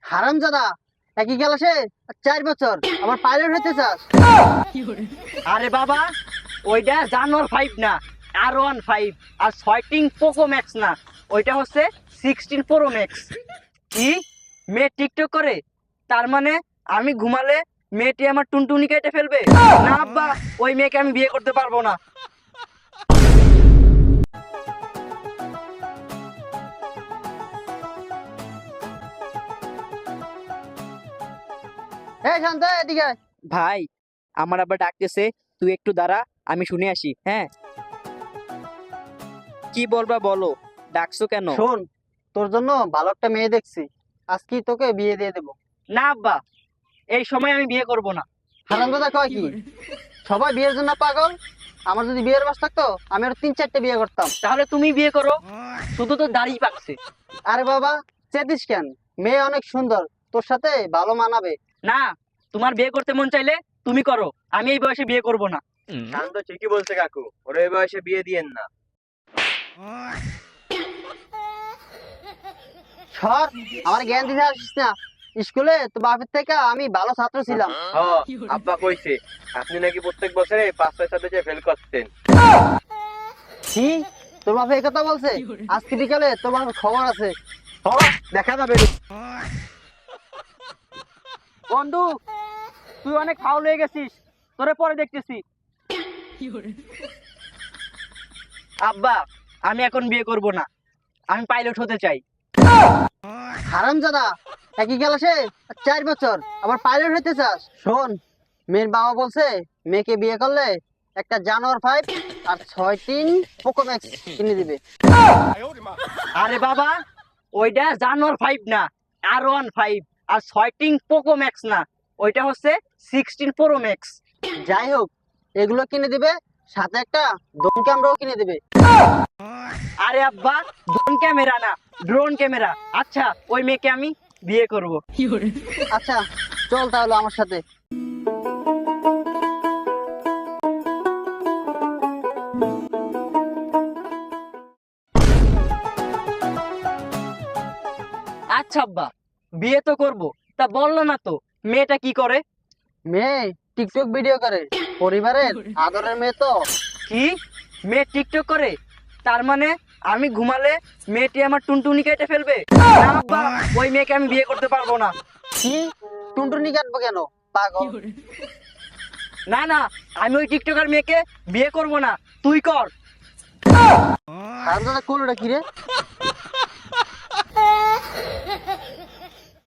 হারামজাদা, একই ক্লাসে 4 বছর আবার পাইলট হতে চাস? আরে বাবা, ওইটা জানোয়ার 5 না, R15 আর 6 পোকো ম্যাক্স না, ওইটা হচ্ছে 16 প্রো ম্যাক্স। কি, মেয়ে টিকটক করে? তার মানে আমি ঘুমালে মেয়েটি আমার টুনটুনি কেটে ফেলবে? না আব্বা, ওই মেয়েকে আমি বিয়ে করতে পারবো না। এই শান্ত, এদিকে আয়। ভাই, আমার আব্বা ডাকতেছে, তুই একটু দাঁড়া, আমি শুনে আসি। হ্যাঁ, কি বলবা বলো, ডাকছো কেন? শোন, তোর জন্য ভালো একটা মেয়ে দেখছি, আজকে তোকে বিয়ে দিয়ে দেবো। না আব্বা, এই সময় আমি বিয়ে করব না। হারামজাদা কয় কি? সবাই বিয়ের জন্য পাগল, আমার যদি বিয়ের বয়স থাকতো আমি আরো 3-4টে বিয়ে করতাম। তাহলে তুমি বিয়ে করো, শুধু তো দাড়ি পাকছে। আরে বাবা, চেতিস কেন? মেয়ে অনেক সুন্দর, তোর সাথে ভালো মানাবে। না, তোমার বিয়ে করতে মন চাইলে তুমি করো, আমি এই বয়সে বিয়ে করব না। শান্ত ঠিকই বলছে কাকু, ওর এই বয়সে বিয়ে দিয়েন না। সর, আমার জ্ঞান দিতে আসিস না। স্কুলে তো বাপের থেকে আমি ভালো ছাত্র ছিলাম। আব্বা কইছে আপনি নাকি প্রত্যেক বছরে 5-6 সাবজেক্টে ফেল করতেন। কি, তোর বাপে এই কথা বলছে? আজকে বিকালে তোর বাপের খবর আছে, দেখা যাবে। বন্ধু, তুই অনেক ফাউল হয়ে গেছিস, তোরে পরে দেখতেছি। আব্বা, আমি এখন বিয়ে করব না, আমি পাইলট হতে চাই। হারামজাদা, একই ক্লাসে 4 বছর আবার পাইলট হতে চাস? শোন, মেয়ের বাবা বলছে মেয়েকে বিয়ে করলে একটা জানোয়ার 5 আর 6 পোকো ম্যাক্স কিনে দিবে। আরে বাবা, ওইটা জানোয়ার 5 না, R15 আর 6 পোকো ম্যাক্স না, ওইটা হচ্ছে 16 প্রো ম্যাক্স। যাই হোক, এগুলো কিনে দিবে, সাথে একটা ড্রোন ক্যামেরাও কিনে দিবে। আরে আব্বা, ড্রোন ক্যামেরা না, ড্রোন ক্যামেরা। আচ্ছা, ওই মেয়েকে আমি বিয়ে করব। আচ্ছা, চল তাহলে আমার সাথে। আচ্ছা আব্বা, বিয়ে তো করব, তা বললো না তো মেয়েটা কি করে? মেয়ে টিকটক ভিডিও করে, পরিবারের আদরের মেয়ে তো। কি, মেয়ে টিকটক করে? তার মানে আমি ঘুমালে মেয়েটি আমার টুনটুনি কেটে ফেলবে? না আব্বা, ওই মেয়েকে আমি বিয়ে করতে পারবো না। কি, টুনটুনি কাটবো কেন, পাগল? না না, আমি ওই টিকটকার মেয়েকে বিয়ে করব না, তুই কর। হারামজাদা, কোলটা কি রে?